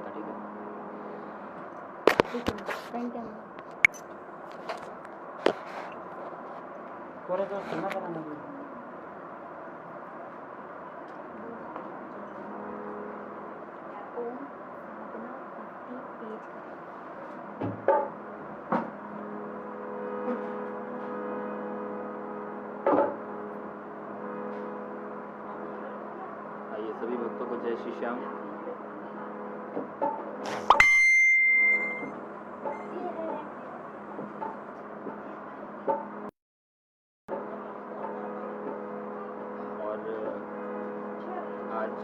लगाया था, ठीक है। थोड़ा सा सुनना कराना आइए सभी भक्तों को जय श्री श्याम। और आज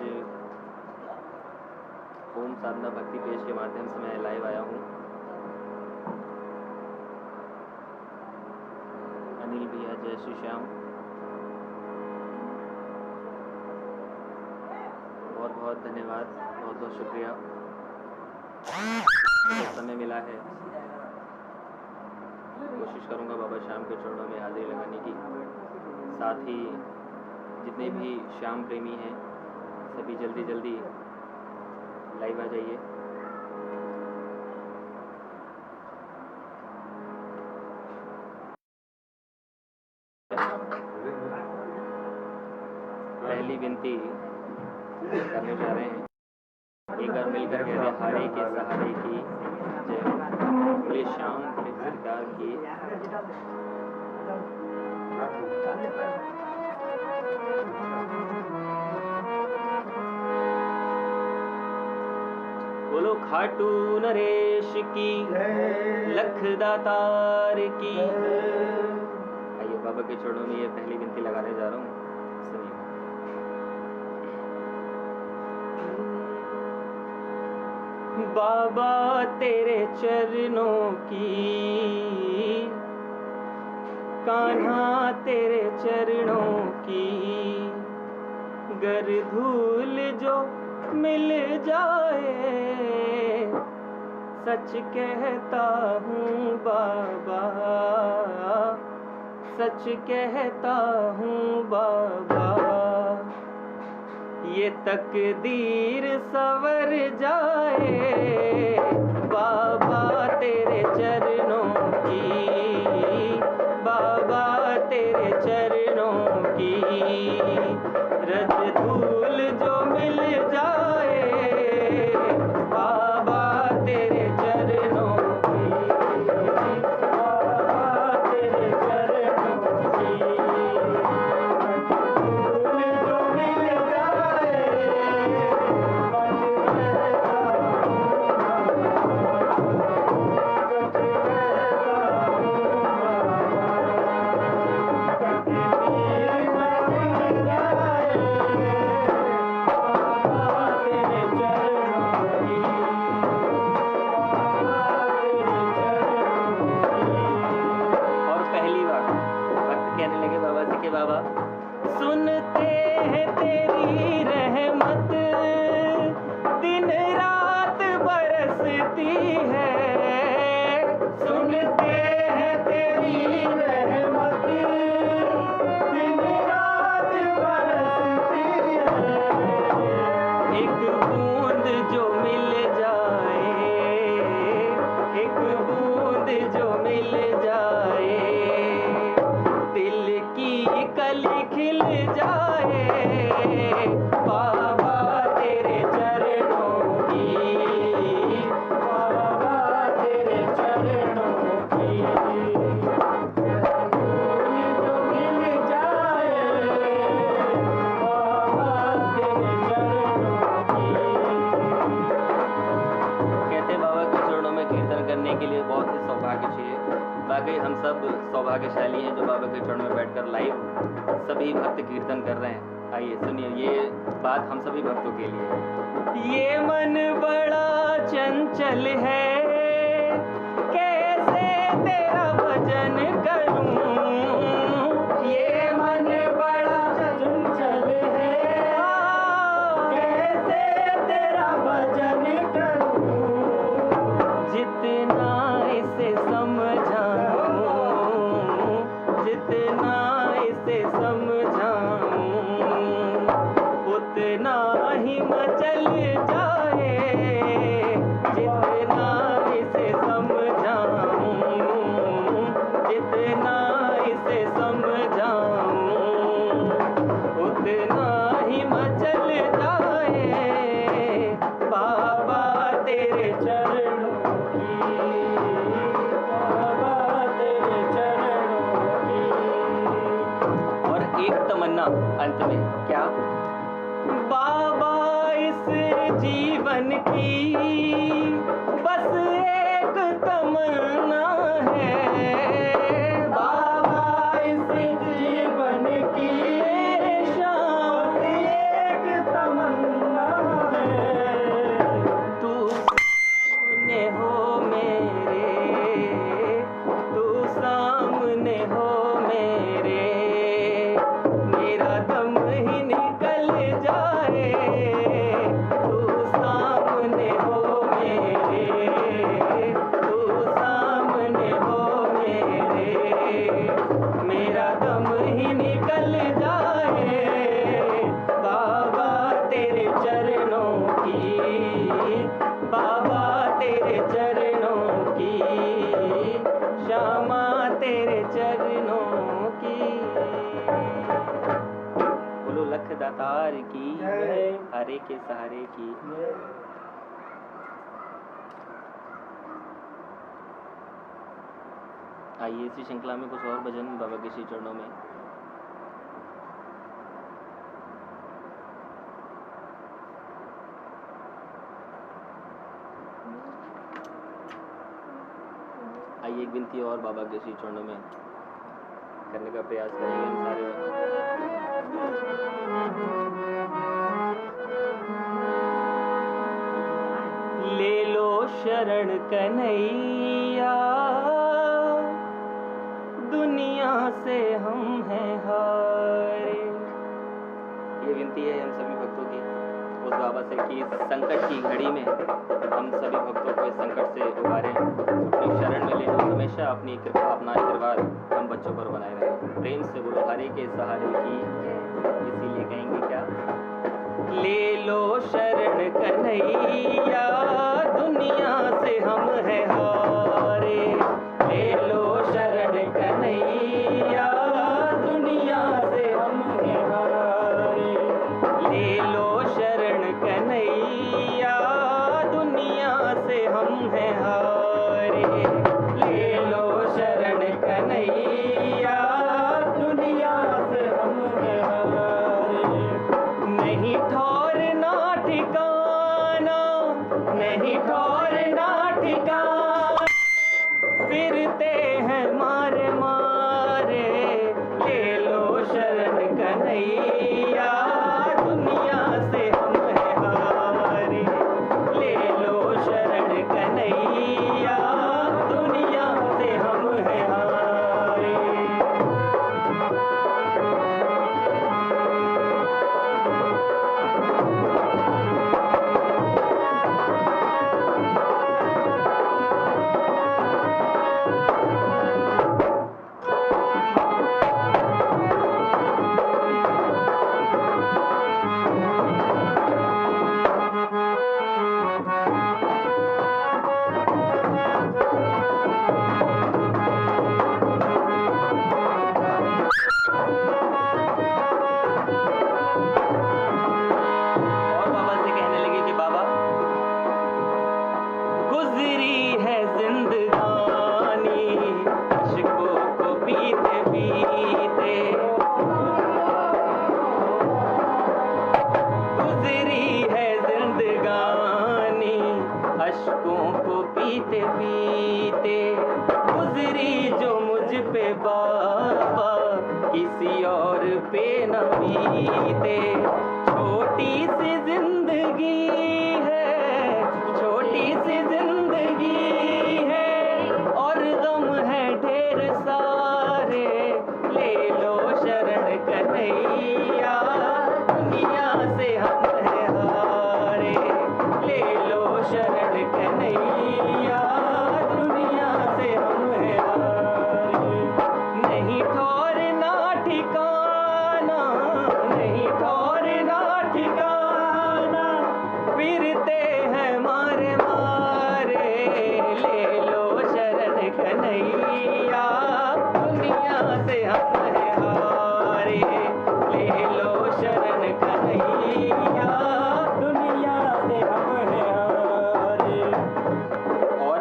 ओम साधना भक्ति पेज के माध्यम से मैं लाइव आया हूँ। अनिल भैया जय श्री श्याम, बहुत बहुत धन्यवाद, बहुत बहुत शुक्रिया। समय मिला है, कोशिश करूंगा बाबा श्याम के चरणों में हाजिरी लगाने की। साथ ही जितने भी श्याम प्रेमी हैं सभी जल्दी जल्दी लाइव आ जाइए। पहली विनती करने जा रहे हैं, एक बार मिलकर कहते हारे के सहारे की जय, बोले श्याम सरकार की। बोलो खाटू नरेश की, लख दातार की। आइए बाबा के चरणों में ये पहली विनती लगाने जा रहा हूँ, सुनिए। बाबा तेरे चरणों की, कान्हा तेरे चरणों की, गर धूल जो मिल जाए, सच कहता हूँ बाबा, सच कहता हूँ बाबा, ये तकदीर सवर जाए। बाबा तेरे चरणों की, बाबा तेरे चरणों की, रज धूल जो मिल जाए, बाबा तेरे चरणों की, बाबा तेरे चरणों की, धूल जो मिल जाए, बाबा सुनते हैं तेरी रहमत, दिन रात बरसती है। सुनते हैं तेरी रहमत, दिन रात बरसती है। एक बूंद जो मिल जाए, एक बूंद जो मिल जाए, दिल की कली खिल जाए। बाबा तेरे चरणों की, बाबा तेरे चरणों की, जो मिल जाए, बाबा तेरे चरणों की। कहते बाबा के चरणों में कीर्तन करने के लिए बहुत ही सौभाग्य चाहिए। वाकई हम सब सौभाग्यशाली हैं जो बाबा के चरणों में बैठकर लाइव सभी भक्त कीर्तन कर रहे हैं। आइए सुनिए ये बात हम सभी भक्तों के लिए। ये मन बड़ा चंचल है, कैसे तेरा भजन करूं। ये मन बड़ा चंचल है, कैसे तेरा भजन करूं। जितना इसे समझाऊं, जितना इसे समझाऊं, उतना ही मचल जाए। अंत में क्या, बाबा इस जीवन की बस एक तमन्ना है, बाबा इस जीवन की शाम एक तमन्ना है, तू सामने हो मेरे, तू सामने हो मेरे, मेरा दम ही निकल जाए, तू सामने हो मेरे, तू सामने हो मेरे, मेरा दम ही निकल जाए, बाबा तेरे चरणों की, बाबा तेरे चरणों की, श्यामा तेरे चरणों की, बोलो लख दातार की, हरे के सहारे की। आइए इसी श्रृंखला में कुछ और भजन बाबा के श्री चरणों में। आइए एक विनती और बाबा के श्री चरणों में करने का प्रयास करेंगे इन सारे। ले लो शरण कन्हैया, दुनिया से हम हैं हारे। ये विनती है हम सभी भक्तों की उस बाबा से कि इस संकट की घड़ी में हम सभी भक्तों को इस संकट से उबारें, अपनी शरण में ले लो, हमेशा अपनी कृपा अपना आशीर्वाद हम बच्चों पर बनाए रहें। प्रेम से बोलो हरे के सहारे की। इसीलिए कहेंगे क्या, ले लो शरण कन्हैया, दुनिया से हम हैं हारे, ले लो शरण कन्हैया, दुनिया से हम हैं हारे, ले लो शरण कन्हैया, दुनिया से हम हैं हारे, ले लो शरण कन्हैया, दुनिया से हम हैं हारे, नहीं ठौरना ठिकाना, नहीं ठौरना ठिकाना, फिरते हैं मारे मारे, ले लो शरण कन्हैया, दुनिया से हम हैं हारे, ले लो शरण कन्हैया, दुनिया से हम हैं हारे। और बाबा से कहने लगे कि बाबा गुजरी है जिंदगानी, अशकों को पीते पीते, गुजरी है जिंदगानी, अशकों को पीते पीते, गुजरी जो मुझ पे बाबा, किसी और पे न बीते, छोटी सी जिंदगी है, छोटी सी जिंदगी है, और गम है ढेर सारे, ले लो शरण कन्हैया, दुनिया से हम हैं हारे, ले लो शरण कन्हैया, दुनिया से हम हैं हारे, नहीं ठौरना ठिकाना, नहीं ठौरना ठिकाना, फिरते हैं मारे मारे, ले लो शरण कन्हैया, दुनिया से हम हैं हारे, ले लो शरण कन्हैया, दुनिया से हम हैं हारे। और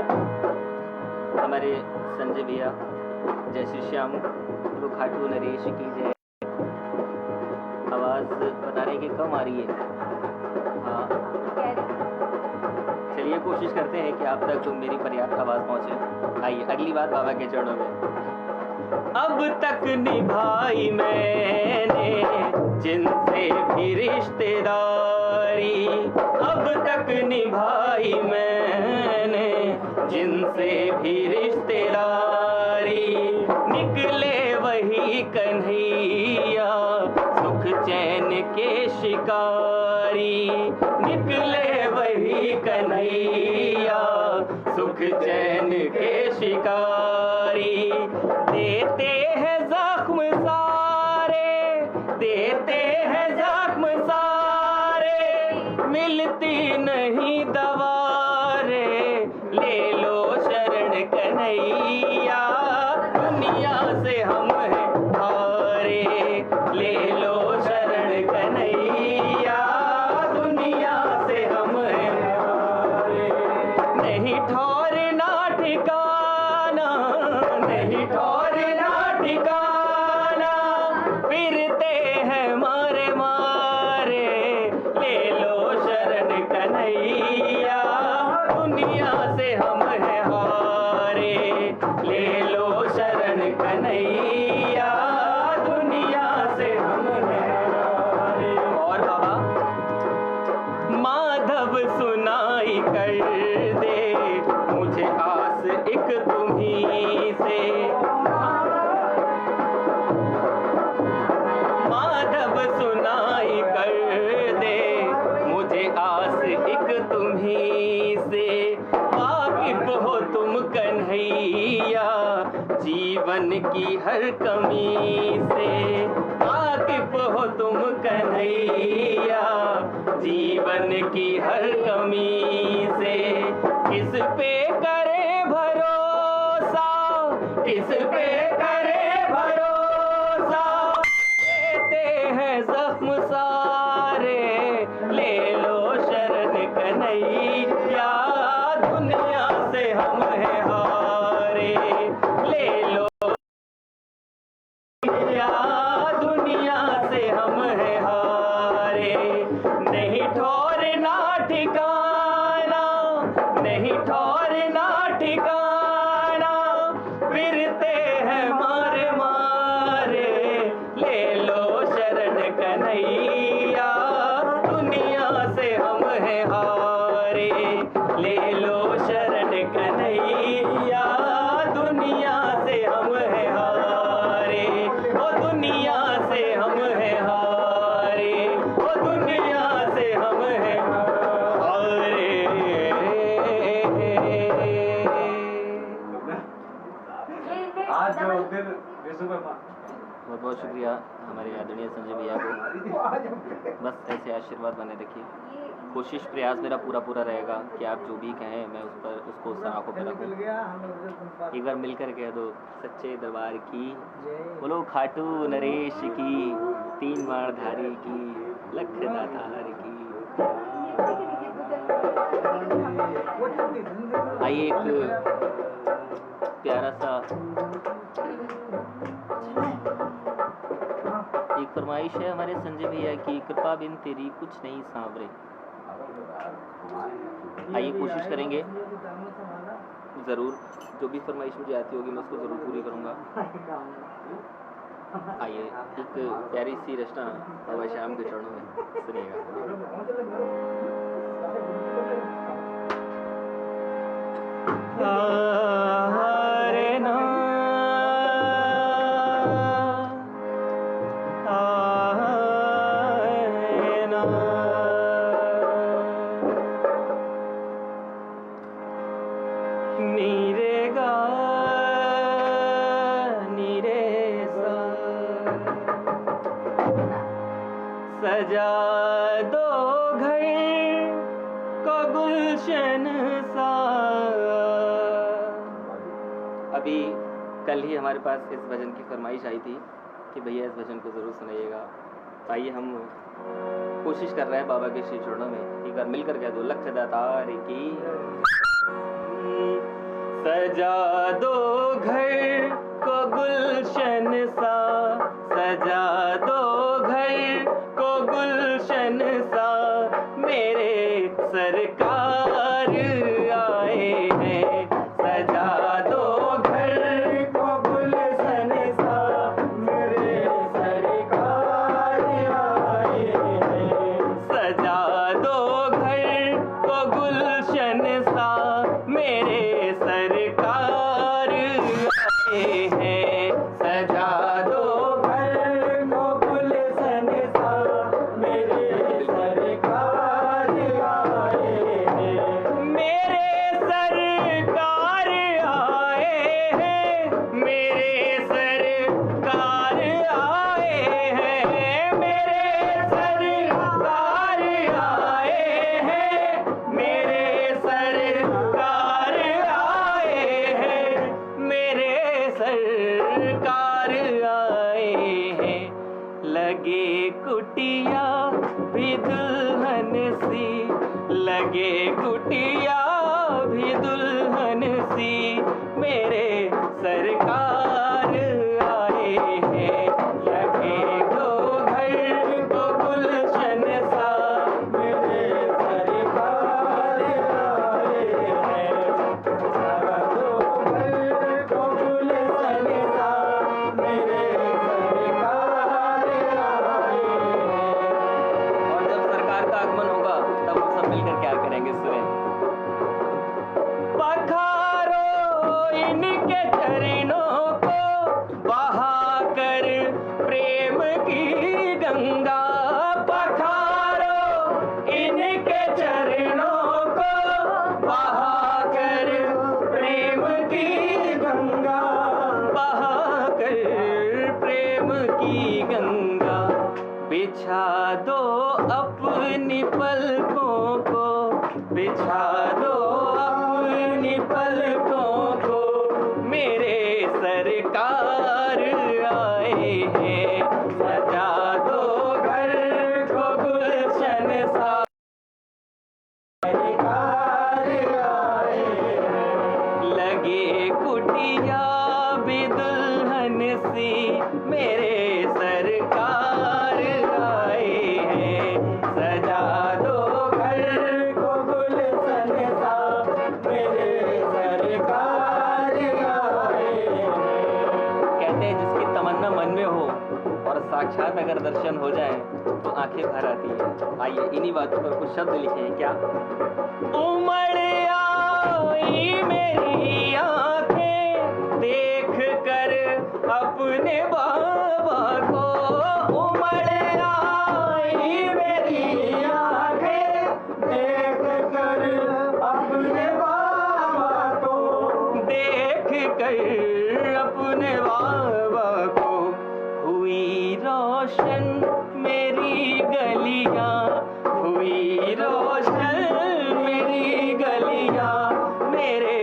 हमारे संजय भैया, जय श्री श्याम, गुरु खाटू नरेश की जय। कम आ रही है। हाँ, चलिए कोशिश करते हैं कि आप तक मेरी पर्याप्त आवाज़ पहुँचे। आइए अगली बात बाबा के चरणों में। अब तक निभाई मैंने जिनसे भी रिश्तेदारी, अब तक निभाई मैंने जिनसे भी रिश्तेदारी, निकले वही कन्हैया सुख चैन के शिकारी, निकले वही कन्हैया सुख चैन के शिकारी। देते हैं जख्म सारे, देते हैं जख्म सारे, मिलती नहीं दवा रे, ले लो शरण कन्हैया, दुनिया से हम हैं हारे, ले लो शरण कन्हैया, दुनिया से हम हैं हारे। नहीं ठौरना ठिकाना, नहीं ठौरना ठिकाना, फिरते हैं मारे मारे, ले लो शरण कन्हैया, दुनिया से हम हैं हारे, ले लो शरण कन्हैया, दुनिया से हम हैं हारे। और बाबा माधव सुनाई कर दे मुझे आस एक तुम्ही से, माधव सुनाई कर दे मुझे आस एक तुम्ही से, वाकिफ हो तुम कन्हैया जीवन की हर कमी से, वाकिफ हो तुम कन्हैया जीवन की हर कमी से। किस पे करे भरोसा, किस पे करे भरोसा, देते हैं जख्म सारे, ले लो शरण कन्हैया, दुनिया से हम हैं हारे, ले लो या दुनिया से हम हैं हारे। नहीं ठौरना ठिकाना, नहीं ठौरना ठिकाना, फिरते हैं मारे मारे, ले लो शरण कन्हैया, दुनिया से हम हैं हारे, ले लो शरण कन्हैया, दुनिया से हम हैं हारे, ओ दुनिया से हम हैं हारे, ओ दुनिया से हम हैं हारे। आज जो फिर विश्वकर्मा बहुत बहुत शुक्रिया हमारे आदरणीय संजय भैया को। बस ऐसे आशीर्वाद बने रखिए। कोशिश प्रयास मेरा पूरा रहेगा कि आप जो भी कहें मैं उसको उस आंखों पर रखूँ। एक बार मिलकर कह दो सच्चे दरबार की, बोलो खाटू नरेश की, तीन मारधारी की, लख दातार की। आइए एक प्यारा सा एक फरमाइश है हमारे संजय भैया की, कृपा बिन तेरी कुछ नहीं सांवरे। आइए कोशिश करेंगे ज़रूर, जो भी फरमाइश मुझे आती होगी मैं उसको ज़रूर पूरी करूँगा। आइए एक प्यारी सी रचना बाबा श्याम के चरणों में सुनिएगा। सजा दो घर को गुलशन सा। अभी कल ही हमारे पास इस भजन की फरमाइश आई थी कि भैया इस भजन को ज़रूर सुनाइएगा। आइए हम कोशिश कर रहे हैं बाबा के श्री चरणों में, एक बार मिलकर कह दो लख दातार की। सजा दो घर को गुलशन सा, सजा दो घर को गुलशन कुटिया भी दुल्हन सी मेरे सरकार आए हैं। लगे तो घर को गुलशन सा मेरे सरकार आए हैं। तो घर को गुलशन सा मेरे सरकार आए हैं। और जब सरकार का आगमन होगा तब हम सब मिलकर क्या करेंगे, सुने। पखारो इनके चरणों को बहाकर प्रेम की गंगा। पखारो इनके चरणों को बहाकर प्रेम की गंगा। बहाकर प्रेम की गंगा। बिछा दो अपनी पलकों को, बिछा दो अपनी पलकों को मेरे सरकार आए हैं। सजा दो घर को गुलशन सा सरकार आए हैं। लगे कुटिया भी दुल्हन सी मेरे सरकार आए हैं। सजा दो घर को गुलशन सा मेरे सरकार आए हैं। कहते हैं जिसकी तमन्ना मन में हो और साक्षात अगर दर्शन हो जाए तो आंखें भर आती है। आइए इन्हीं बातों पर कुछ शब्द लिखे हैं। क्या? उमड़ आई मेरी आंखें देख कर अपने बाबा को। उमड़ आई मेरी आंखें देख कर अपने बाबा को। देख कर अपने बाबा को। हुई रोशन मेरी गलियां, हुई रोशन मेरी गलियां मेरे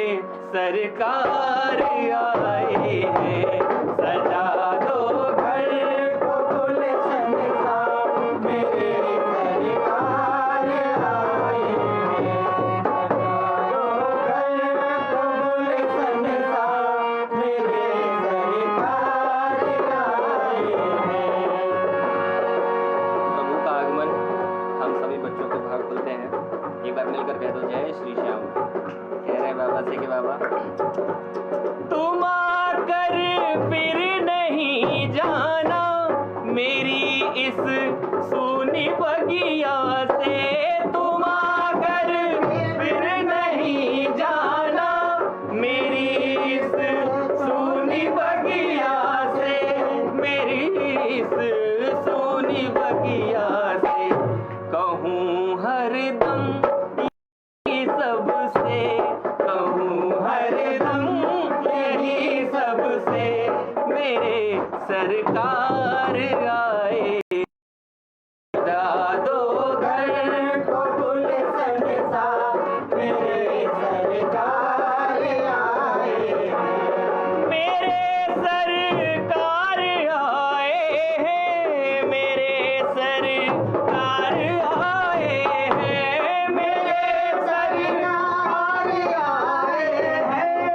सरकार आए हैं। सजा दो घर को गुलशन सा मेरे सरकार आए हैं। सजा दो घर को गुलशन सा मेरे सरकार आए हैं। प्रभु का आगमन हम सभी बच्चों को भाग खुलते हैं। एक बार मिलकर कह दो जय श्री श्याम। कह रहे हैं बाबा से कि बाबा तुम आकर फिर नहीं जाना मेरी इस सूनी बगिया से। तुम आकर फिर नहीं जाना मेरी इस सूनी बगिया से। मेरी इस सूनी बगिया से कहूँ हरदम सबसे, कहूँ हरदम यही सबसे मेरे सरकार आए। सजा दो घर को गुलशन सा मेरे सरकार आए हैं। मेरे सरकार आए हैं। मेरे सरकार आए हैं। मेरे सरकार आए हैं।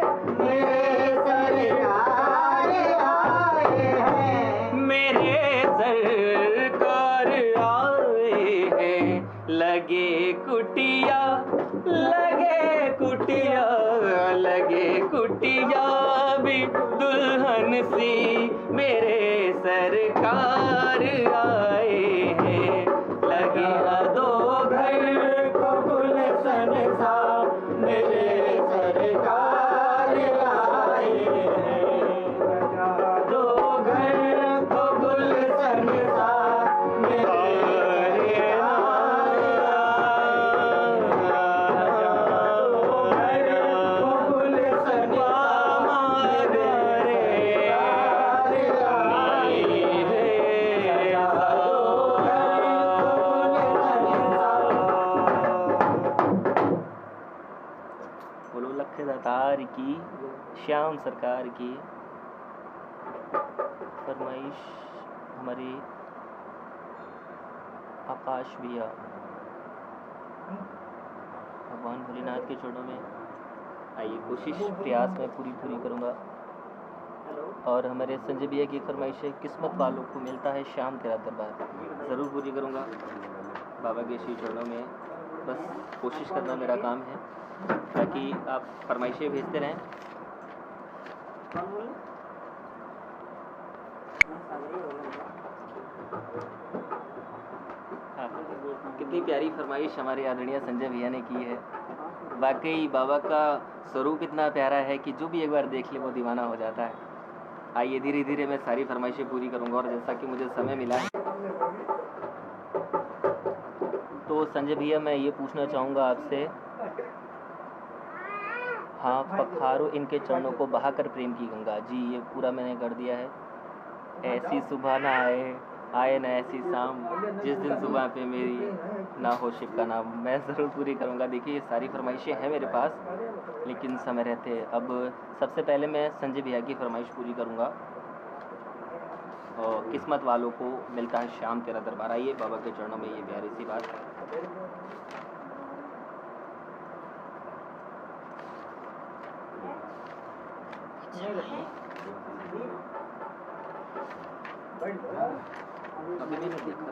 मेरे सरकार आए हैं। मेरे सरकार आए हैं। लगे कुटिया, लगे कुटिया, लगे कुटिया भी दुल्हन सी मेरे सरकार आए हैं। लगे दो घर को गुलशन सा मेरे सरकार आए हैं। दो घर को गुलशन सा मेरे बोलो लख दातार की, श्याम सरकार की फरमाइश हमारे आकाश भैया भगवान भोलेनाथ के चरणों में आइए कोशिश प्रयास मैं पूरी करूँगा। और हमारे संजय भैया की फरमाइश है, किस्मत वालों को मिलता है श्याम तेरा दरबार, ज़रूर पूरी करूँगा बाबा के श्री चरणों में। बस कोशिश करना मेरा काम है, ताकि आप फरमाइशें भेजते रहें। हाँ, कितनी प्यारी फरमाइश हमारे आदरणीय संजय भैया ने की है। वाकई बाबा का स्वरूप इतना प्यारा है कि जो भी एक बार देख ले वो दीवाना हो जाता है। आइए धीरे धीरे मैं सारी फरमाइशें पूरी करूंगा। और जैसा कि मुझे समय मिला है तो संजय भैया मैं ये पूछना चाहूँगा आपसे, हाँ, पखारो इनके चरणों को बहाकर प्रेम की गंगा, जी ये पूरा मैंने कर दिया है। ऐसी सुबह ना आए ना ऐसी शाम, जिस दिन सुबह पे मेरी ना हो शिव का नाम, मैं ज़रूर पूरी करूँगा। देखिए ये सारी फरमाइशें हैं मेरे पास, लेकिन समय रहते अब सबसे पहले मैं संजय भैया की फरमाइश पूरी करूँगा। और किस्मत वालों को मिलता है श्याम तेरा दरबार। आइए बाबा के चरणों में ये प्यारी सी बात। अभी भी नहीं देखा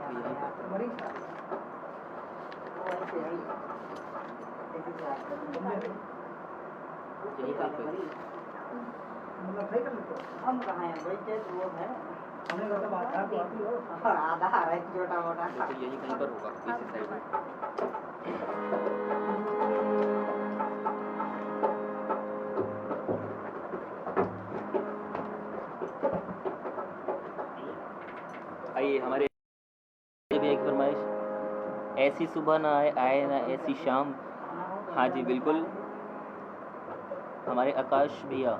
था हम कहाँ हैं भाई, जैसे वो है हमें तो बात आधा है छोटा मोटा, तो यही कहीं पर होगा इसी साइड में। आइए हमारे एक फरमाइश, ऐसी सुबह ना आए ना ऐसी शाम। हाँ जी बिल्कुल, हमारे आकाश भैया,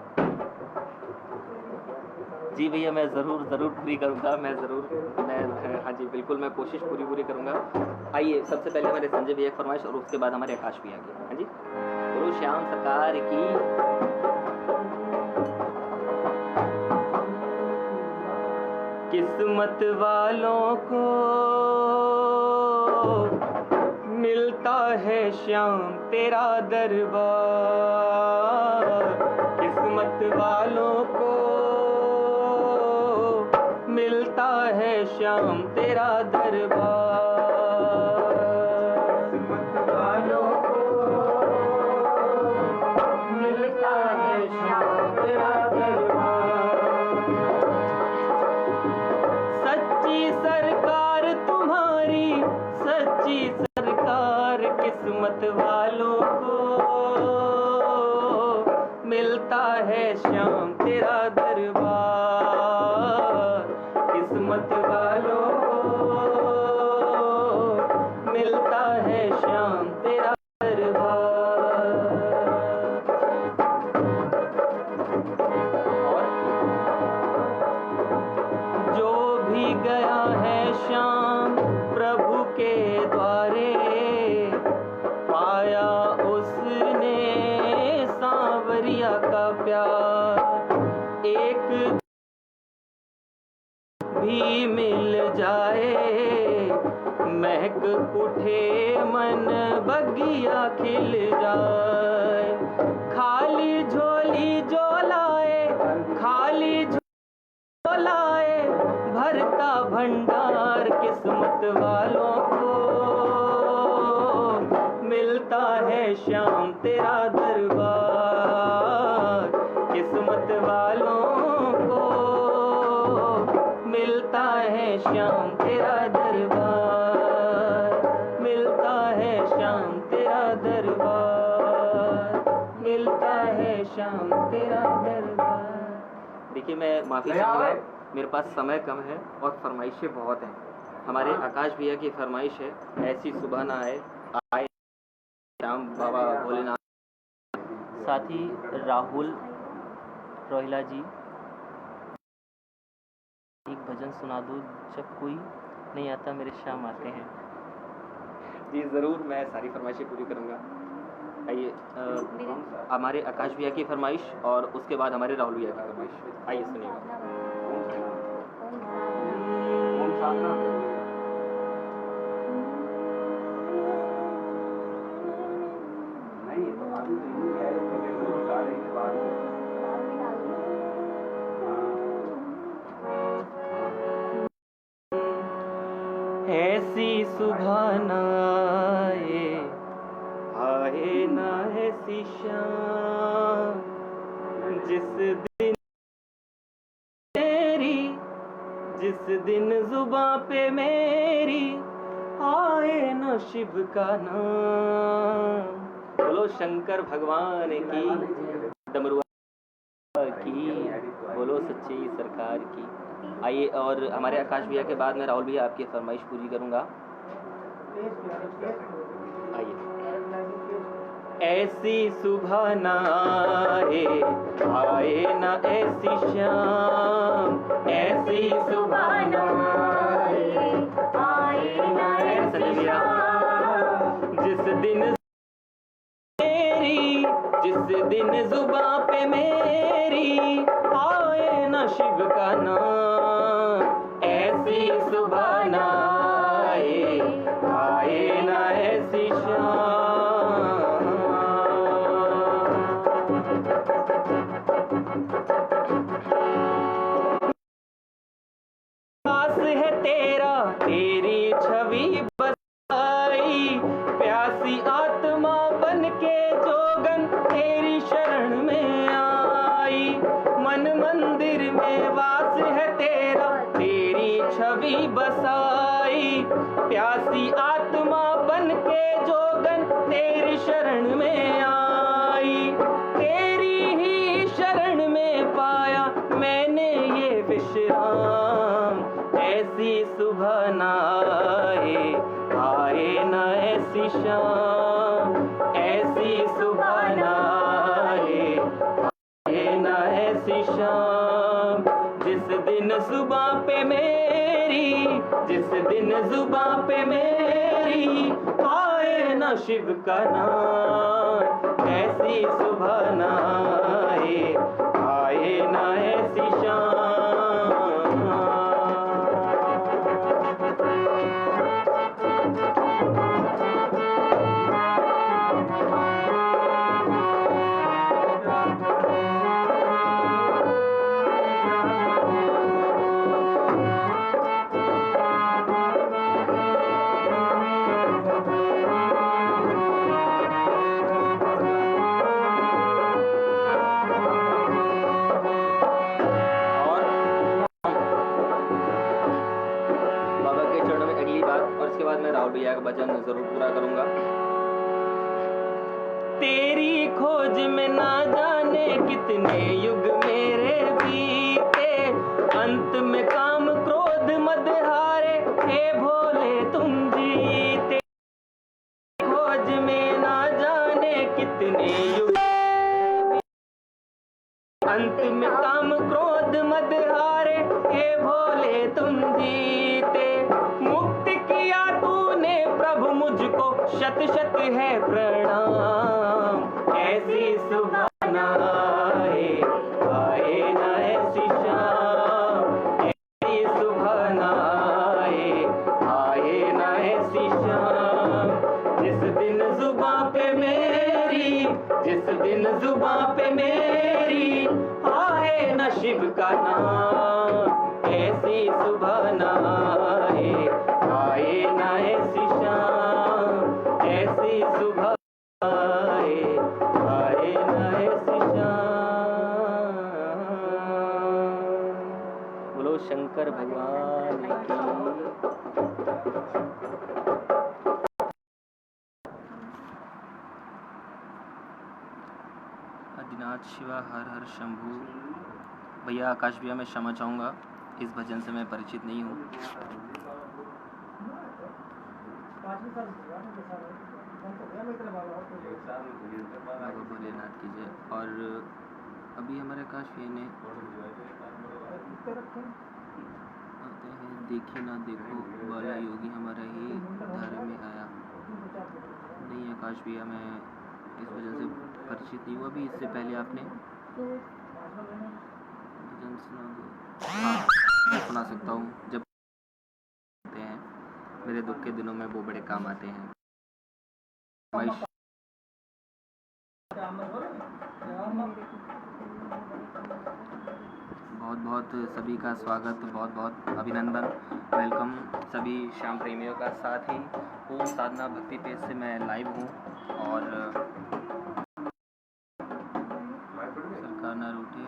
जी भैया मैं ज़रूर पूरी करूँगा। मैं हाँ जी बिल्कुल मैं कोशिश पूरी करूँगा। आइए सबसे पहले हमारे संजय भैया की फरमाइश और उसके बाद हमारे आकाश भैया की। हाँ जी, गुरु श्याम सरकार की। किस्मत वालों को मिलता है श्याम तेरा दरबार, किस्मत वालों को मिलता है श्याम तेरा दरबार, किस्मत वालों को मिलता है श्याम तेरा दरबार। सच्ची सरकार तुम्हारी, सच्ची सरकार किस्मत वालों को मिलता है श्याम तेरा दरबार, किस्मत वालों को मिलता है श्याम तेरा दरबार। और जो भी गया है श्याम प्रभु के द्वारे, पाया उसने सांवरिया का प्यार, एक भी मिल जाए महक उठे मन बगिया खिल जाए, खाली झोली जो लाए, खाली झोली लाए भरता भंडार, किस्मत वालों को मिलता है श्याम तेरा दरबार, किस्मत वालों को मिलता है श्याम तेरा दरबार, मिलता है श्याम तेरा दरबार, मिलता है श्याम तेरा दरबार। देखिए मैं माफ़ी चाहूँगा, मेरे पास समय कम है और फरमाइशें बहुत हैं। हमारे आकाश भैया की फरमाइश है, ऐसी सुबह ना आए श्याम बाबा भोलेनाथ। साथ ही राहुल रोहिला जी, एक भजन सुना दो, जब कोई नहीं आता मेरे श्याम आते हैं। जी ज़रूर मैं सारी फरमाइशें पूरी करूँगा। आइए हमारे आकाश भैया की फरमाइश और उसके बाद हमारे राहुल भैया की फरमाइश। आइए सुनिएगा। ऐसी सुबह न आए न ऐसी शाम जिस दिन मेरी, जिस दिन जुबां पे मेरी आए न शिव का नाम। बोलो शंकर भगवान की, डमरुआ की, बोलो सच्ची सरकार की। आइए, और हमारे आकाश भैया के बाद में राहुल भैया आपकी फरमाइश पूरी करूंगा। आइए। ऐसी सुबह न आए न ऐसी शाम, ऐसी सुबह न आए न ऐसी शाम जिस दिन मेरी, जिस दिन जुबां पे मेरी आए न शिव का नाम। ऐसी सुबह न आए न ऐसी शाम। पास है तेरा, तेरी छवि बसाई, प्यासी आत्मा बन के जोगन तेरी शरण में आई। मन मंदिर में वास है तेरा, तेरी छवि बसाई, प्यासी आत्मा बन के जोगन तेरी शरण में आई। तेरी ही शरण में पाया मैंने ये विश्राम। ऐसी सुबह न आए न ऐसी शाम, ऐसी सुबह न आए न ऐसी शाम जिस दिन जुबां पे मेरी, जिस दिन जुबां पे मेरी आए न शिव का नाम। ऐसी सुबह न आए न ऐसी शाम। भैया का भजन जरूर पूरा करूंगा। तेरी खोज में ना जाने कितने युग मेरे बीते, अंत में काम क्रोध मद हारे, हे भोले तुम जीते। खोज में ना जाने कितने युग, अंत में काम क्रोध मद हारे, हे भोले तुम जीते। मुक्त किया तूने प्रभु मुझको, शत शत है प्रणाम। ऐसी सुबह न आए न ऐसी शाम, ऐसी सुबह न आए न ऐसी शाम जिस दिन जुबां पे मेरी, जिस दिन जुबां पे मेरी आए न शिव का नाम। ऐसी सुबह न आए न ऐसी शाम, ऐसी सुबह आए न ऐसी शाम। बोलो शंकर भगवान की। आदिनाथ शिवा हर हर शंभू। भैया आकाश भैया मैं क्षमा चाहूँगा, इस भजन से मैं परिचित नहीं हूँ। बाबा भोलेनाथ की जय। और अभी हमारे आकाश भैया ने आते हैं, देखी ना देखो वाला योगी हमारा ही धारा में आया। नहीं आकाश भैया मैं इस वजह से परिचित नहीं हुआ। अभी इससे पहले आपने भजन सुना दो। हाँ मैं सुना सकता हूँ। जब हैं मेरे दुख के दिनों में वो बड़े काम आते हैं। बहुत बहुत सभी का स्वागत, बहुत बहुत अभिनंदन, वेलकम सभी श्याम प्रेमियों का। साथ ही ओम साधना भक्ति पेज से मैं लाइव हूँ और सरकार न रूठे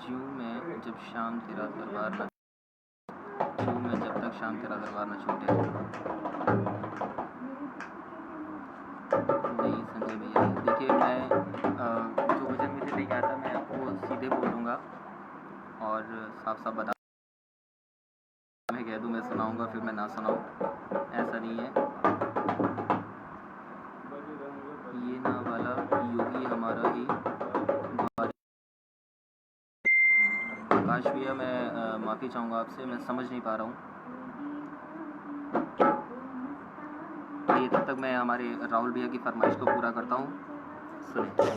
जीव में जब शाम तेरा दरबार न जीव में जब तक शाम तेरा दरबार न छूटे। नहीं संजय भैया, देखिए मैं जो भजन मुझे नहीं आता मैं आपको सीधे बोलूँगा और साफ साफ बता, मैं कह दूँ मैं सुनाऊँगा फिर मैं ना सुनाऊँ, ऐसा नहीं है। ये ना वाला योगी हमारा ही आकाश भैया, मैं माफ़ी चाहूँगा आपसे, मैं समझ नहीं पा रहा हूँ। आइए तब तक मैं हमारे राहुल भैया की फरमाइश को पूरा करता हूँ, सुनिए।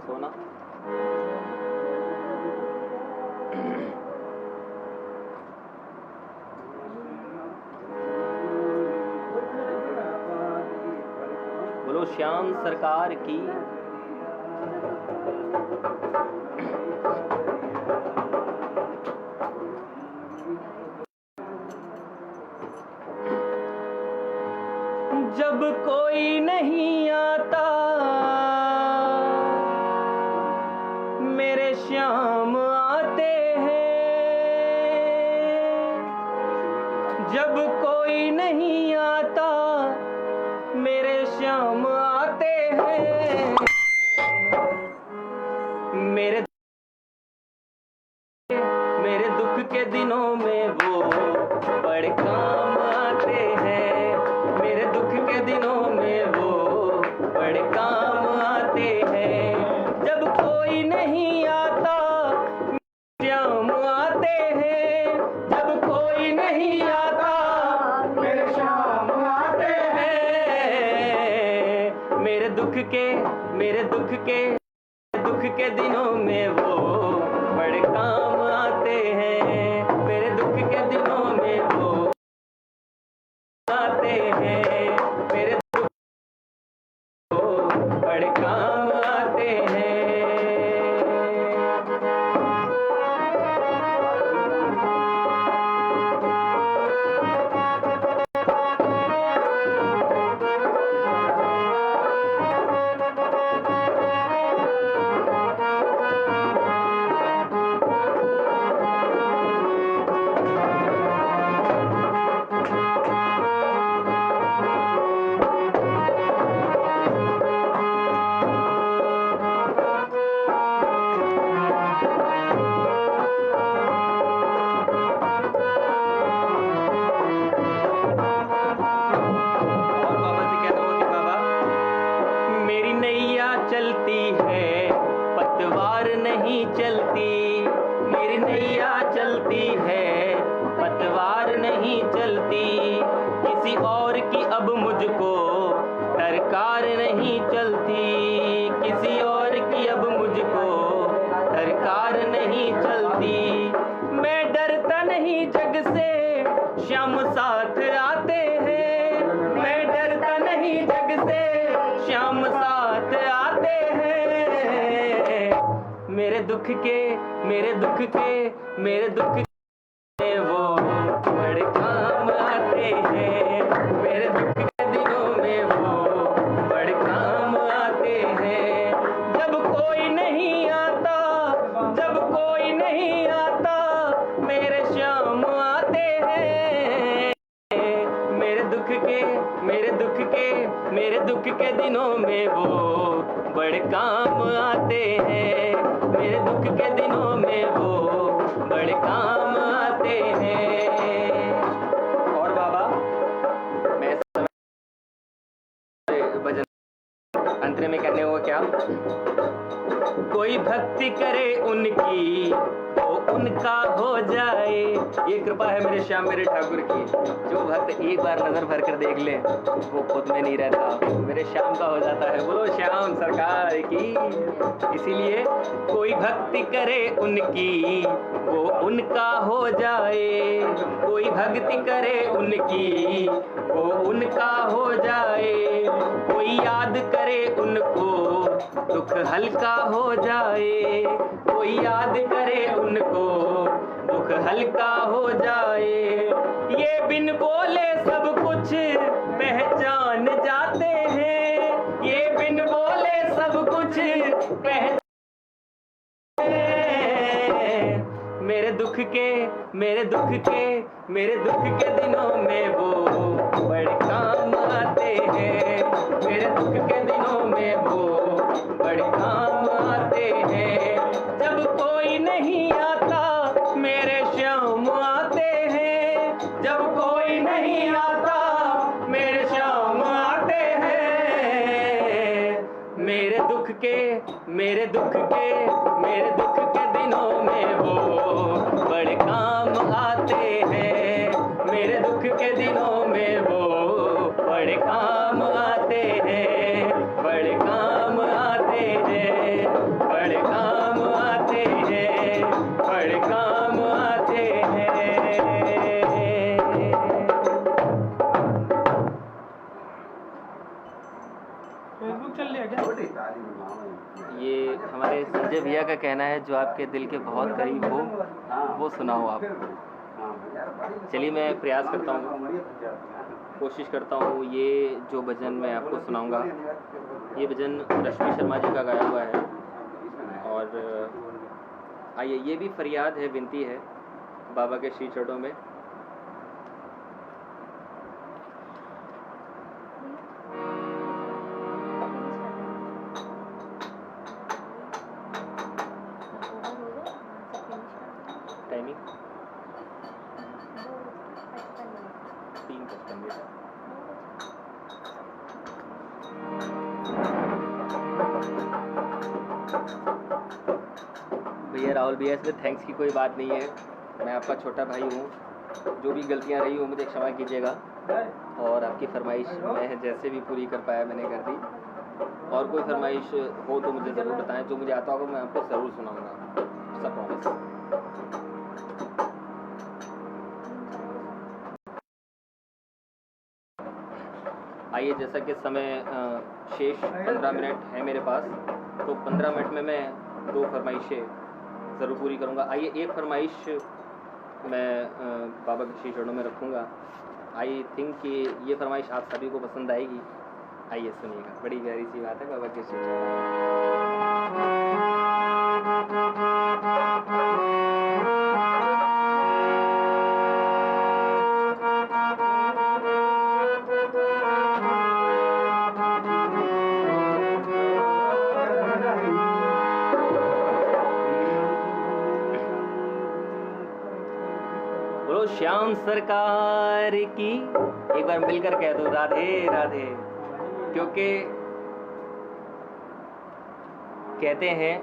सोना बोलो श्याम सरकार की। जब कोई नहीं आता मेरे श्याम आते हैं, जब कोई नहीं आता मेरे श्याम आते हैं, मेरे दुख के दिनों में वो बड़े काम आते हैं, मेरे दुख के दिनों में वो बड़े काम आते हैं। जब कोई नहीं आता श्याम आते हैं, जब कोई नहीं आता मेरे श्याम आते हैं, मेरे दुख के दिनों में वो बड़े काम आते हैं, मेरे दुख के दिनों में वो आते हैं, मेरे दुख को बड़े काम आते हैं। चलती है पतवार नहीं चलती, मेरी नैया चलती है पतवार नहीं चलती, किसी और की अब मुझको दरकार नहीं चलती, किसी और की अब मुझको दरकार नहीं चलती। मैं डरता नहीं जग से श्याम साथ आते हैं, मैं डरता नहीं जग से श्याम साथ आते हैं, मेरे दुख के वो बड़े काम आते हैं, मेरे दुख के दिनों में वो बड़े काम आते हैं। जब कोई नहीं आता, जब कोई नहीं आता मेरे श्याम आते हैं, मेरे दुख के दिनों में वो बड़े काम आते हैं, मेरे दुख के दिनों में वो बड़े काम आते हैं। और बाबा मैं भजन अंतरे में करने होगा क्या? कोई भक्ति करे उनकी तो उनका हो जाए। ये कृपा है मेरे श्याम मेरे ठाकुर की। जो भक्त एक बार नजर भर कर देख ले वो खुद में नहीं रहता, मेरे श्याम का हो जाता है। बोलो श्याम सरकार की। इसीलिए कोई भक्ति करे उनकी वो उनका हो जाए, कोई भक्ति करे उनकी वो उनका हो जाए। कोई याद करे उनको दुख हल्का हो जाए, कोई याद करे उनको दुख हल्का हो जाए। ये बिन बोले सब कुछ पहचान जाते हैं, ये बिन बोले सब कुछ पहचान। मेरे दुख के दिनों में वो बड़े काम आते हैं, मेरे दुख के दिनों में वो बड़े काम आते हैं। जब कोई नहीं आता मेरे श्याम आते हैं, जब कोई नहीं आता मेरे श्याम आते हैं। मेरे दुख के दिनों में वो बड़े काम आते हैं, मेरे दुख के दिनों में वो बड़े काम आते हैं, बड़े काम आते हैं, बड़े काम आते हैं, बड़े काम आते हैं। फेसबुक चल लिया क्या? ये हमारे संजय भैया का कहना है, जो आपके दिल के बहुत करीब हो वो सुनाओ आप। चलिए मैं प्रयास करता हूँ, कोशिश करता हूँ। ये जो भजन मैं आपको सुनाऊंगा ये भजन रश्मि शर्मा जी का गाया हुआ है। और आइए, ये भी फरियाद है, विनती है बाबा के श्री चरणों में। टाइमिंग 3:55 बेटा। भैया राहुल भैया, इसमें थैंक्स की कोई बात नहीं है, मैं आपका छोटा भाई हूँ। जो भी गलतियाँ रही हो मुझे क्षमा कीजिएगा, और आपकी फरमाइश मैं जैसे भी पूरी कर पाया मैंने कर दी। और कोई फरमाइश हो तो मुझे ज़रूर बताएं, जो मुझे आता होगा मैं आपको ज़रूर सुनाऊंगा, सब प्रॉमिस। आइए, जैसा कि समय शेष 15 मिनट है मेरे पास, तो 15 मिनट में मैं 2 फरमाइशें ज़रूर पूरी करूंगा। आइए, एक फरमाइश मैं बाबा के श्री चरणों में रखूंगा। आई थिंक कि ये फरमाइश आप सभी को पसंद आएगी। आइए सुनिएगा, बड़ी प्यारी सी बात है बाबा के श्री चरणों। बोलो श्याम सरकार की। एक बार मिलकर कह दो राधे राधे। क्योंकि कहते हैं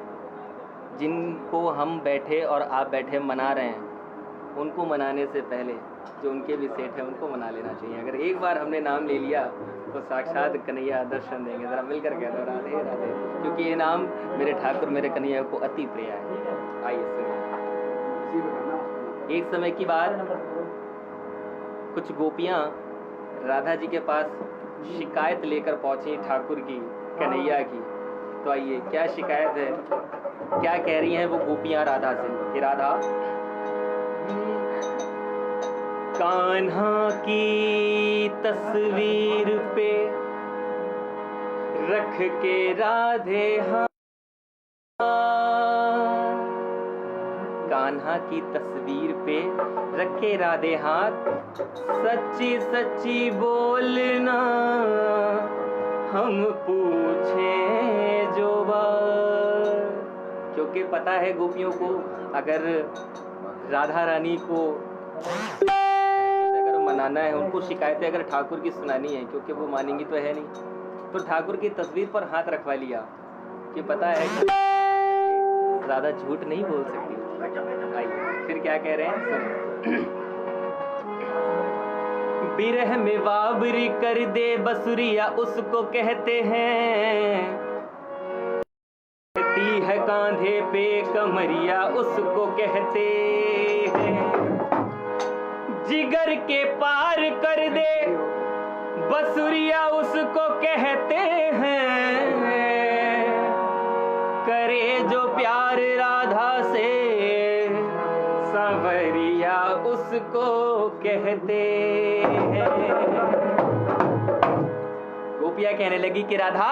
जिनको हम बैठे और आप बैठे मना रहे हैं, उनको मनाने से पहले जो उनके भी सेठ हैं उनको मना लेना चाहिए। अगर एक बार हमने नाम ले लिया तो साक्षात कन्हैया दर्शन देंगे। ज़रा मिलकर कह दो राधे राधे, क्योंकि ये नाम मेरे ठाकुर मेरे कन्हैया को अति प्रिय है। आइए सुनिए। एक समय की बात, कुछ गोपियाँ राधा जी के पास शिकायत लेकर पहुंची ठाकुर की, कन्हैया की। तो आइए, क्या शिकायत है, क्या कह रही हैं वो गोपियाँ राधा से कि राधा, कान्हा की तस्वीर पे रख के राधे हाँ, कान्हा की तस्वीर पे रखे राधे हाथ, सच्ची सच्ची बोलना हम पूछे जो बात। क्योंकि पता है गोपियों को, अगर राधा रानी को अगर मनाना है, उनको शिकायतें अगर ठाकुर की सुनानी है, क्योंकि वो मानेंगी तो है नहीं, तो ठाकुर की तस्वीर पर हाथ रखवा लिया कि पता है ज्यादा झूठ नहीं बोल सकती। आइए फिर क्या कह रहे हैं सुनो। बिरह में बाबरी कर दे बसुरिया उसको कहते हैं, कहती है कांधे पे कमरिया उसको कहते हैं, जिगर के पार कर दे बसुरिया उसको कहते हैं, करे जो प्यार राधा से सांवरिया उसको कहते हैं। गोपिया कहने लगी कि राधा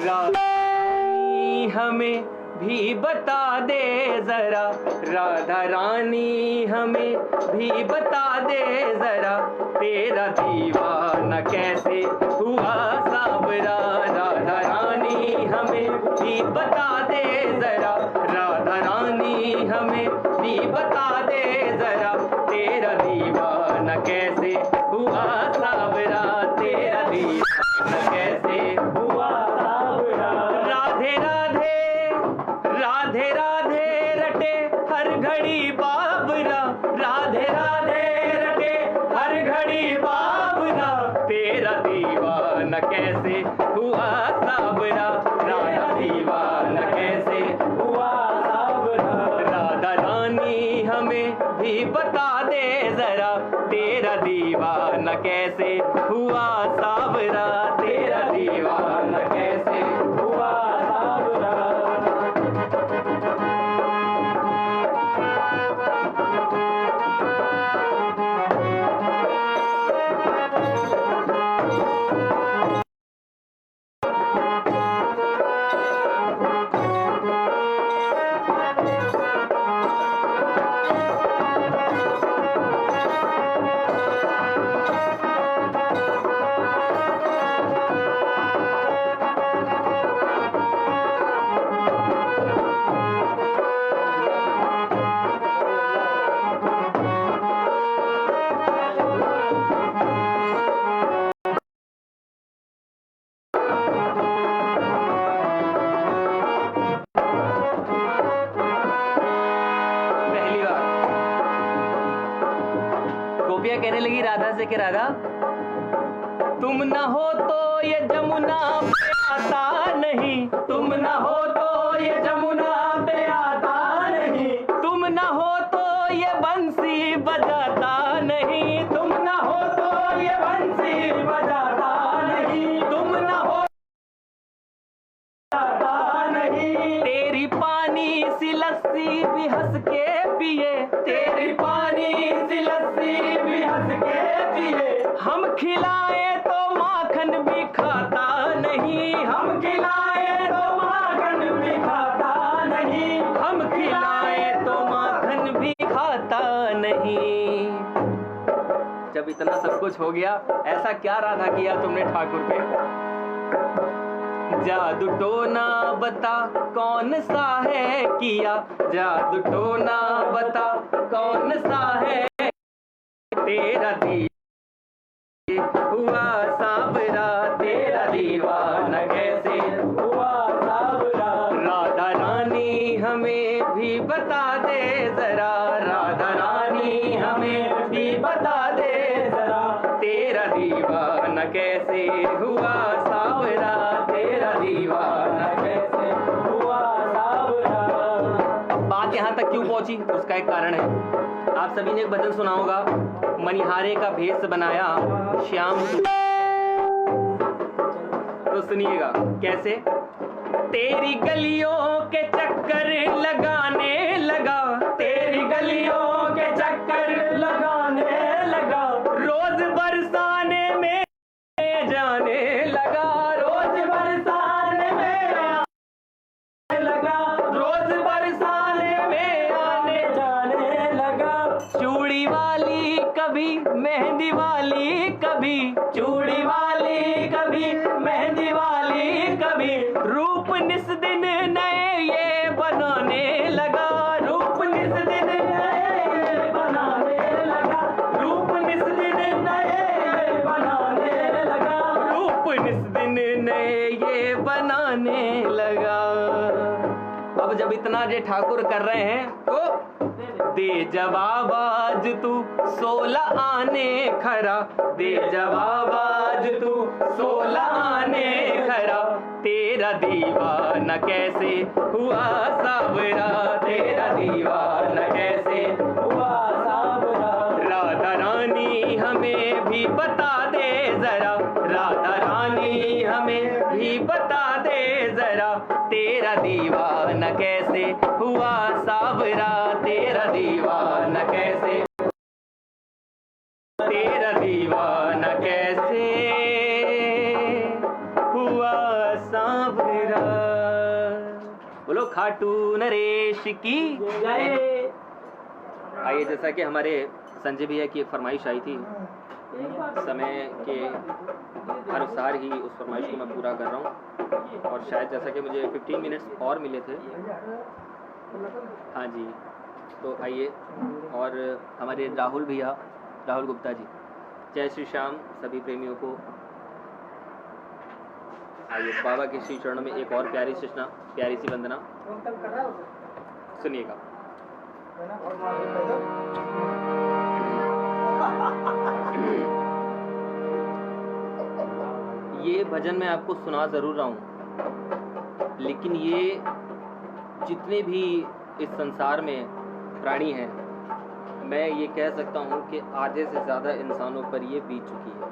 रानी हमें भी बता दे जरा, राधा रानी हमें भी बता दे जरा, तेरा दीवाना कैसे हुआ सावरा, राधा रानी हमें भी बता दे जरा, राधा रानी हमें भी बता दे जरा, तेरा दीवाना कैसे हुआ सावरा, तेरा दीवाना कैसे हुआ सावरा। राधे राधे राधे राधे रटे हर घड़ी बाबरा, राधे राधे रटे हर घड़ी बाबरा, तेरा दीवाना कैसे हुआ सावरा, राधा दीवाना कैसे हुआ सावरा, राधा रानी हमें भी बता दे जरा, तेरा दीवाना कैसे हुआ सावरा, तेरा दीवाना कैसे हुआ सावरा। कहने लगी राधा से कि राधा तुम न हो तो ये जमुना पे आता नहीं, तुम न हो तो ये जमुना पे आता नहीं, तुम न हो तो ये बंसी बजाता नहीं, तुम न हो तो ये बंसी बजाता नहीं, तुम न हो बजाता नहीं, तेरी पानी सी लस्सी भी हंस के पिए, तेरी पानी सी लस्सी भी हंस के पिए, हम खिलाए तो माखन भी खाता नहीं, हम खिलाए तो माखन भी खाता नहीं, हम खिलाए तो माखन भी खाता नहीं। जब इतना सब कुछ हो गया, ऐसा क्या राधा किया तुमने ठाकुर पे? जादू टोना बता कौन सा है किया, जादू टोना बता कौन सा है, तेरा दी हुआ सावरा, तेरा दीवाना कैसे हुआ सावरा, राधा रानी हमें भी बता दे जरा, राधा रानी हमें भी बता दे जरा, तेरा दीवाना कैसे हुआ सावरा, तेरा दीवाना कैसे हुआ सावरा। बात यहाँ तक क्यों पहुंची उसका एक कारण है। आप सभी ने एक भजन सुना होगा, मनिहारे का भेष बनाया श्याम, तो सुनिएगा कैसे। तेरी गलियों के चक्कर लगाने लगा, तेरी गलियों के चक्कर लगाने लगा, रोज बरसाने में जाने लगा, रोज बरसाने में आने लगा, रोज बरसाने में आने जाने लगा, चूड़ी वाली कभी मेहंदी वाली कभी, चूड़ी वाली कभी मेहंदी वाली कभी, रूप निस दिन नए ये बनाने लगा, रूप निस दिन नए बनाने लगा, रूप निस दिन नए बनाने लगा, रूप निस दिन नए ये बनाने लगा। अब अब जब इतना जे ठाकुर कर रहे हैं तो दे जवाब आज तू 16 आने खरा, दे जवाब आज तू 16 आने खरा, तेरा दीवाना कैसे हुआ सावरा, तेरा दीवाना कैसे हुआ सावरा। राधा रानी हमें भी बता दे जरा, राधा रानी हमें भी बता दे जरा, तेरा दीवाना कैसे हुआ सावरा, तेरा दीवाना कैसे, तेरा दीवाना कैसे हुआ सावरा। बोलो खाटू नरेश की जय। आइए, जैसा कि हमारे संजय भैया की एक फरमाइश आई थी, समय के अनुसार ही उस फरमाइश को मैं पूरा कर रहा हूँ, और शायद जैसा कि मुझे 15 मिनट्स और मिले थे। हाँ जी, तो आइए, और हमारे राहुल भैया, राहुल गुप्ता जी, जय श्री श्याम सभी प्रेमियों को। आइए, बाबा के श्री चरणों में एक और प्यारी सी वंदना सुनिएगा। ये भजन मैं आपको सुना जरूर रहा हूँ, लेकिन ये जितने भी इस संसार में प्राणी हैं, मैं ये कह सकता हूँ कि आधे से ज़्यादा इंसानों पर ये बीत चुकी है।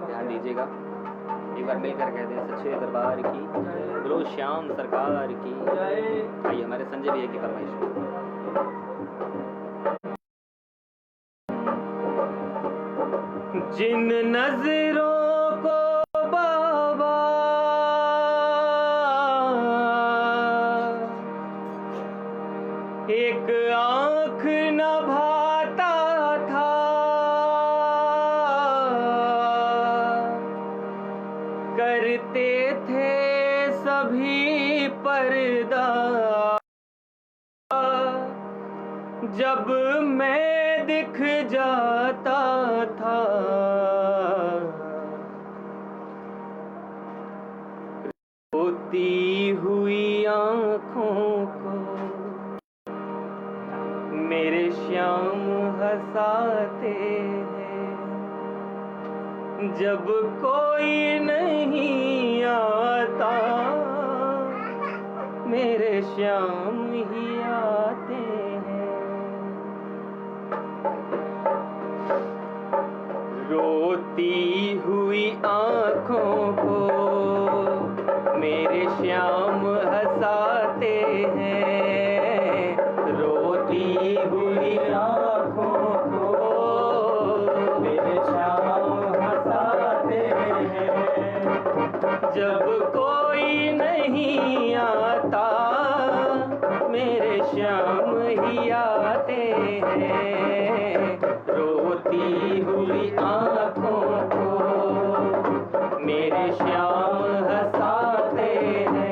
ध्यान दीजिएगा, एक बार मिलकर कहते हैं सच्चे दरबार की, बोलो श्याम सरकार की। आइए, हमारे संजय भैया की फरमाइश। जिन नजरों को बाबा एक आँख न भाता था, करते थे सभी पर्दा, जब मैं दिख जाता था, रोती हुई आँखों को मेरे श्याम हंसाते हैं, जब कोई नहीं आता मेरे श्याम ही आते हैं। रोती हुई आँखों को मेरे श्याम हंसाते हैं, रोती हुई आँखों को मेरे श्याम हंसाते हैं, जब कोई नहीं आता मेरे श्याम ही आते हैं, रोती हुई आँखों को मेरे श्याम हंसाते हैं।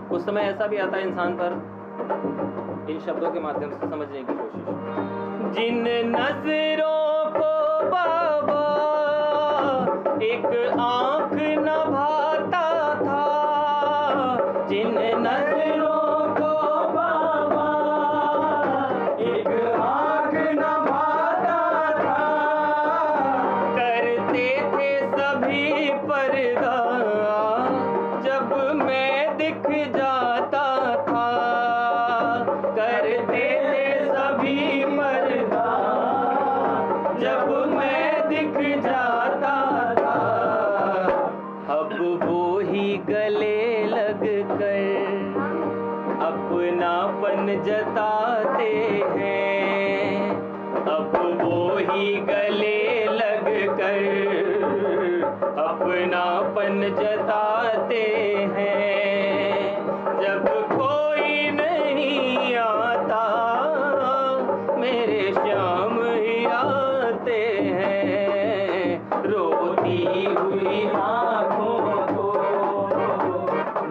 कुछ समय ऐसा भी आता है इंसान पर, इन शब्दों के माध्यम से समझने की कोशिश। जिन नजरों को बाबा एक आँख न भाता था, जिन नजरों को बाबा एक आँख न भाता था, करते थे सभी पर्दा, जब मैं दिख जाता था, करते थे सभी पर्दा, जब मैं दिख जाता था। अब वो ही गले लग कर अपनापन जताते हैं, अब वो ही गले लग कर अपनापन जताते हैं। जब कोई नहीं आता मेरे श्याम ही आते हैं। रोती हुई आँखों को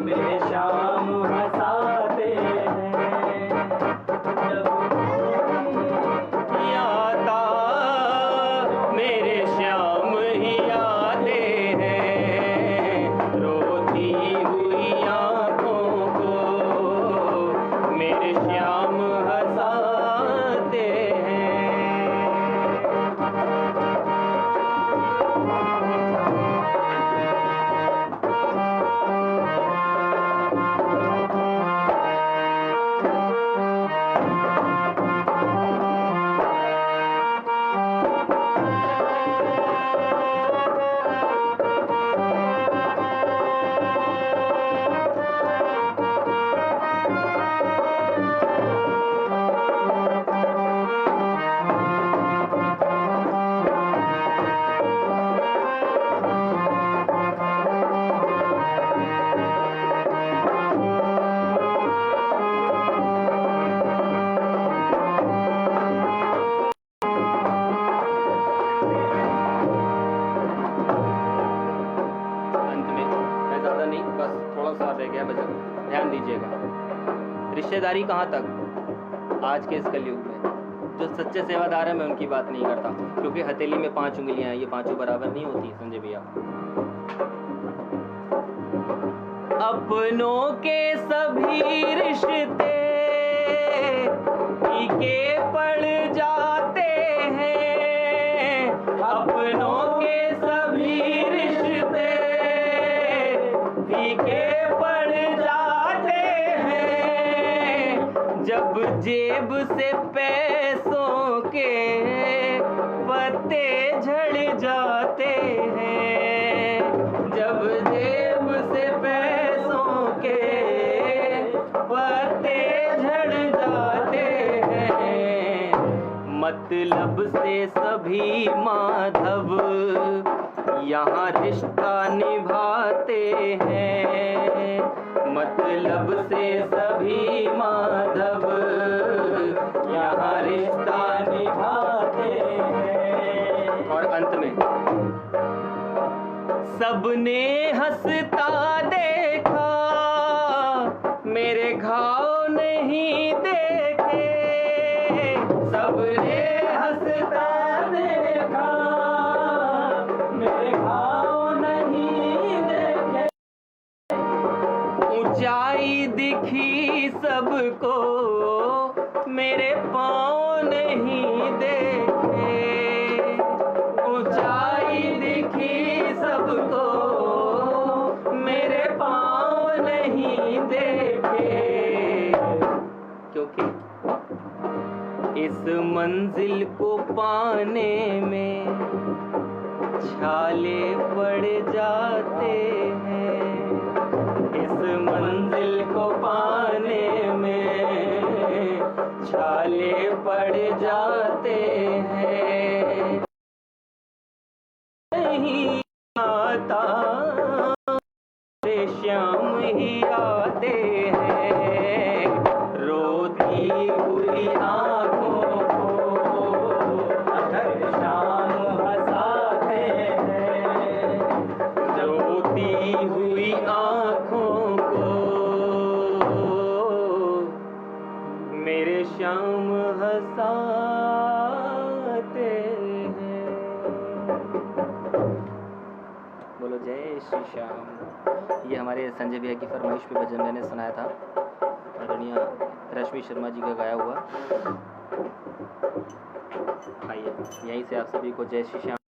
मेरे श्याम हंसाते हैं। जब कोई आता मेरे श्याम ही आते हैं। रोती हुई आँखों को मेरे श्याम हंसाते हैं। ध्यान दीजिएगा। रिश्तेदारी कहाँ तक आज के इस कलयुग में। जो सच्चे सेवादार हैं मैं उनकी बात नहीं करता, क्योंकि हथेली में 5 उंगलियां हैं, ये पांचों बराबर नहीं होती संजय भैया। अपनों के सभी रिश्ते फीके पड़ जाते हैं। अपनों के सभी रिश्ते फीके पड़ जाते हैं। जब जेब से पैसों के पत्ते झड़ जाते हैं। जब जेब से पैसों के पत्ते झड़ जाते हैं। मतलब से सभी माधव यहाँ रिश्ता निभाते हैं। मतलब से सभी माधव यहाँ रिश्ता निभाते हैं। और अंत में सबने हंसता देखा मेरे घाव नहीं देखे। सबने हंसता देखा मेरे घाव नहीं देखे। ऊंचाई दिखी सबको मेरे पाँव नहीं देखे। ऊंचाई दिखी सबको मेरे पाँव नहीं देखे। क्योंकि इस मंजिल को पाने में छाले पड़ जाते हैं। इस मंजिल को पाने में छाले पड़ जाते हैं। नहीं आता श्याम ही आते हैं। रोती हुई आँखों को श्याम हंसाते हैं। रोती हुई आँखों को मेरे श्याम हंसाते हैं। बोलो जय श्री श्याम। ये हमारे संजय भैया की फरमाइश पे भजन मैंने सुनाया था, आदरणीय रश्मि शर्मा जी का गाया हुआ। आइए यहीं से आप सभी को जय श्री श्याम।